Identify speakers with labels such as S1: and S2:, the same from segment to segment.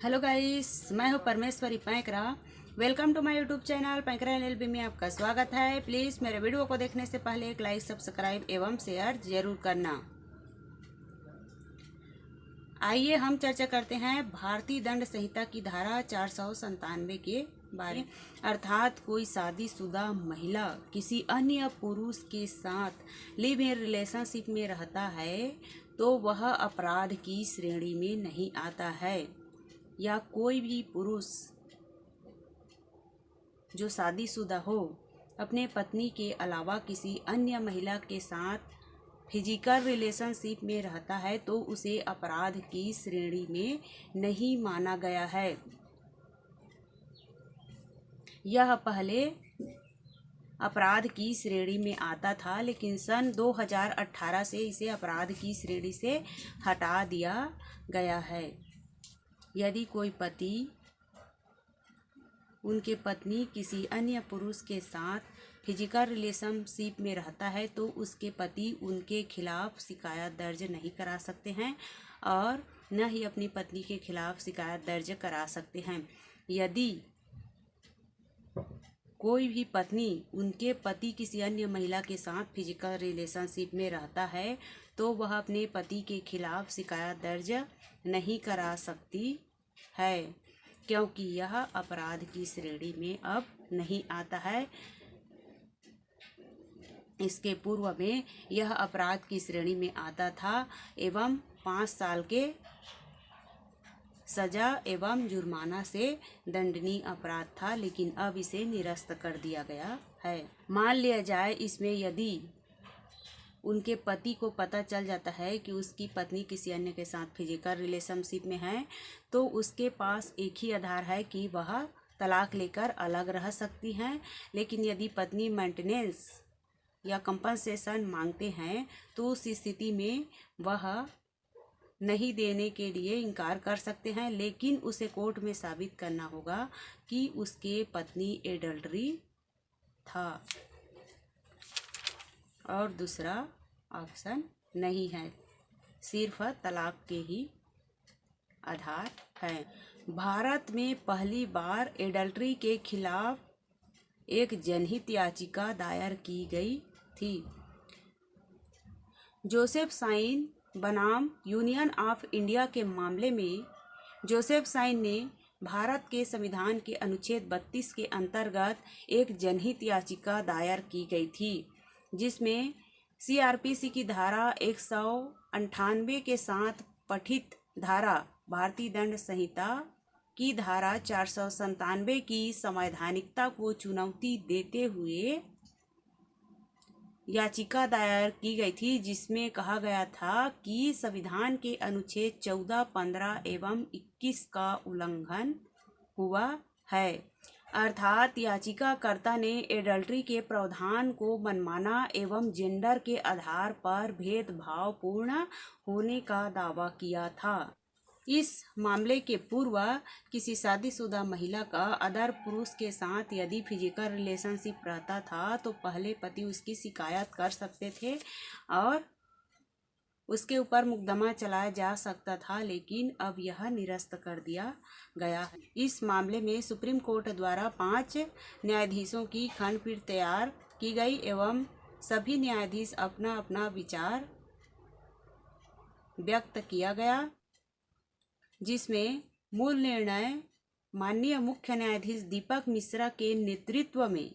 S1: Hello guys, मैं हूं Parmeshwari Painkra. Welcome to my YouTube channel Painkra LLB में आपका स्वागत है। प्लीज़ मेरे वीडियो को देखने से पहले एक लाइक, सब्सक्राइब एवं शेयर जरूर करना। आइए हम चर्चा करते हैं भारतीय दंड संहिता की धारा 497 के बारे में। अर्थात कोई शादीशुदा महिला किसी अन्य पुरुष के साथ लिव इन रिलेशनशिप में रहता है तो वह अपराध की श्रेणी में नहीं आता है। या कोई भी पुरुष जो शादीशुदा हो अपने पत्नी के अलावा किसी अन्य महिला के साथ फिजिकल रिलेशनशिप में रहता है तो उसे अपराध की श्रेणी में नहीं माना गया है। यह पहले अपराध की श्रेणी में आता था, लेकिन सन 2018 से इसे अपराध की श्रेणी से हटा दिया गया है। यदि कोई पति उनके पत्नी किसी अन्य पुरुष के साथ फिजिकल रिलेशनशिप में रहता है तो उसके पति उनके खिलाफ शिकायत दर्ज नहीं करा सकते हैं और न ही अपनी पत्नी के खिलाफ शिकायत दर्ज करा सकते हैं। यदि कोई भी पत्नी उनके पति किसी अन्य महिला के साथ फिजिकल रिलेशनशिप में रहता है तो वह अपने पति के खिलाफ शिकायत दर्ज नहीं करा सकती है, क्योंकि यह अपराध की श्रेणी में अब नहीं आता है। इसके पूर्व में यह अपराध की श्रेणी में आता था एवं 5 साल के सजा एवं जुर्माना से दंडनीय अपराध था, लेकिन अब इसे निरस्त कर दिया गया है। मान लिया जाए इसमें यदि उनके पति को पता चल जाता है कि उसकी पत्नी किसी अन्य के साथ फिजिकल रिलेशनशिप में है तो उसके पास एक ही आधार है कि वह तलाक लेकर अलग रह सकती हैं। लेकिन यदि पत्नी मेंटेनेंस या कंपनसेशन मांगते हैं तो उस स्थिति में वह नहीं देने के लिए इनकार कर सकते हैं, लेकिन उसे कोर्ट में साबित करना होगा कि उसके पत्नी एडल्टरी था और दूसरा ऑप्शन नहीं है, सिर्फ तलाक के ही आधार है। भारत में पहली बार एडल्टरी के खिलाफ एक जनहित याचिका दायर की गई थी। जोसेफ साइन बनाम यूनियन ऑफ इंडिया के मामले में जोसेफ साइन ने भारत के संविधान के अनुच्छेद 32 के अंतर्गत एक जनहित याचिका दायर की गई थी, जिसमें सीआरपीसी की धारा 198 के साथ पठित धारा भारतीय दंड संहिता की धारा 497 की संवैधानिकता को चुनौती देते हुए याचिका दायर की गई थी, जिसमें कहा गया था कि संविधान के अनुच्छेद 14, 15 एवं 21 का उल्लंघन हुआ है। अर्थात याचिकाकर्ता ने एडल्टरी के प्रावधान को मनमाना एवं जेंडर के आधार पर भेदभावपूर्ण होने का दावा किया था। इस मामले के पूर्व किसी शादीशुदा महिला का अदर पुरुष के साथ यदि फिजिकल रिलेशनशिप रहता था तो पहले पति उसकी शिकायत कर सकते थे और उसके ऊपर मुकदमा चलाया जा सकता था, लेकिन अब यह निरस्त कर दिया गया है। इस मामले में सुप्रीम कोर्ट द्वारा 5 न्यायाधीशों की खंडपीठ तैयार की गई एवं सभी न्यायाधीश अपना अपना विचार व्यक्त किया गया, जिसमें मूल निर्णय माननीय मुख्य न्यायाधीश दीपक मिश्रा के नेतृत्व में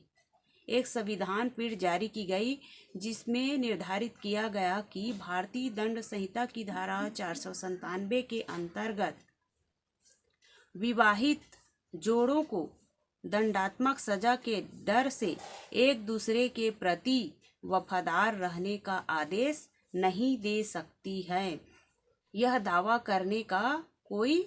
S1: एक संविधान पीठ जारी की गई, जिसमें निर्धारित किया गया कि भारतीय दंड संहिता की धारा 497 के अंतर्गत विवाहित जोड़ों को दंडात्मक सजा के डर से एक दूसरे के प्रति वफादार रहने का आदेश नहीं दे सकती है। यह दावा करने का कोई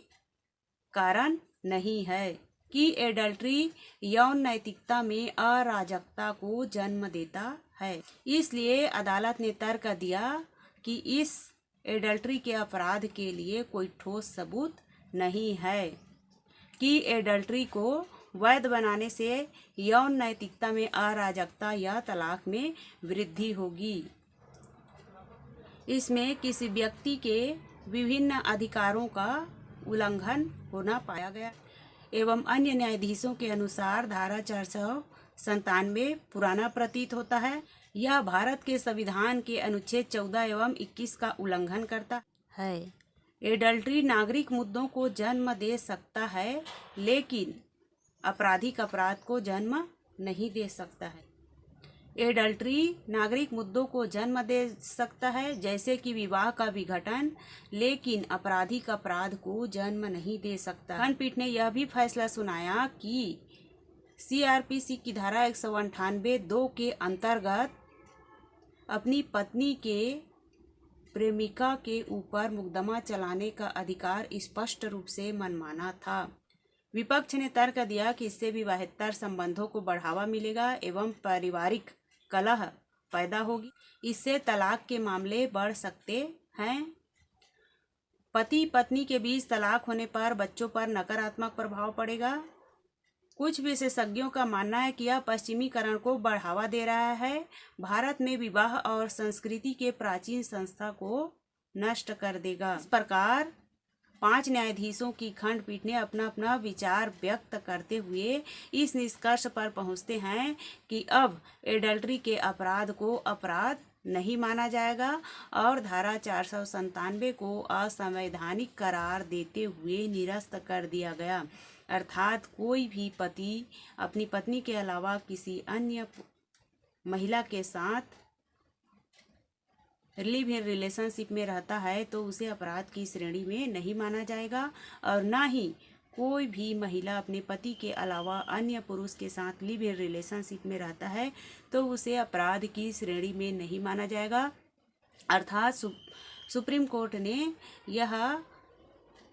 S1: कारण नहीं है कि एडल्टरी यौन नैतिकता में अराजकता को जन्म देता है। इसलिए अदालत ने तर्क दिया कि इस एडल्टरी के अपराध के लिए कोई ठोस सबूत नहीं है कि एडल्टरी को वैध बनाने से यौन नैतिकता में अराजकता या तलाक में वृद्धि होगी। इसमें किसी व्यक्ति के विभिन्न अधिकारों का उल्लंघन होना पाया गया एवं अन्य न्यायाधीशों के अनुसार धारा 497 पुराना प्रतीत होता है। यह भारत के संविधान के अनुच्छेद 14 एवं 21 का उल्लंघन करता है। एडल्ट्री नागरिक मुद्दों को जन्म दे सकता है, लेकिन आपराधिक अपराध को जन्म नहीं दे सकता है। एडल्ट्री नागरिक मुद्दों को जन्म दे सकता है, जैसे कि विवाह का विघटन, लेकिन आपराधिक अपराध को जन्म नहीं दे सकता। खंडपीठ ने यह भी फैसला सुनाया कि सीआरपीसी की धारा 198(2) के अंतर्गत अपनी पत्नी के प्रेमिका के ऊपर मुकदमा चलाने का अधिकार स्पष्ट रूप से मनमाना था। विपक्ष ने तर्क दिया कि इससे विवाहेतर संबंधों को बढ़ावा मिलेगा एवं पारिवारिक कलह पैदा होगी। इससे तलाक के मामले बढ़ सकते हैं। पति पत्नी के बीच तलाक होने पर बच्चों पर नकारात्मक प्रभाव पड़ेगा। कुछ विशेषज्ञों का मानना है कि यह पश्चिमीकरण को बढ़ावा दे रहा है, भारत में विवाह और संस्कृति के प्राचीन संस्था को नष्ट कर देगा। इस प्रकार 5 न्यायाधीशों की खंडपीठ ने अपना अपना विचार व्यक्त करते हुए इस निष्कर्ष पर पहुंचते हैं कि अब एडल्ट्री के अपराध को अपराध नहीं माना जाएगा और धारा 497 को असंवैधानिक करार देते हुए निरस्त कर दिया गया। अर्थात कोई भी पति अपनी पत्नी के अलावा किसी अन्य महिला के साथ लिव इन रिलेशनशिप में रहता है तो उसे अपराध की श्रेणी में नहीं माना जाएगा, और ना ही कोई भी महिला अपने पति के अलावा अन्य पुरुष के साथ लिव इन रिलेशनशिप में रहता है तो उसे अपराध की श्रेणी में नहीं माना जाएगा। अर्थात सुप्रीम कोर्ट ने यह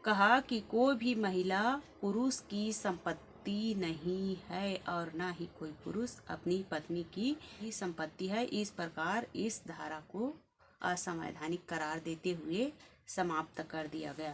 S1: कहा कि कोई भी महिला पुरुष की संपत्ति नहीं है और ना ही कोई पुरुष अपनी पत्नी की ही संपत्ति है। इस प्रकार इस धारा को असंवैधानिक करार देते हुए समाप्त कर दिया गया।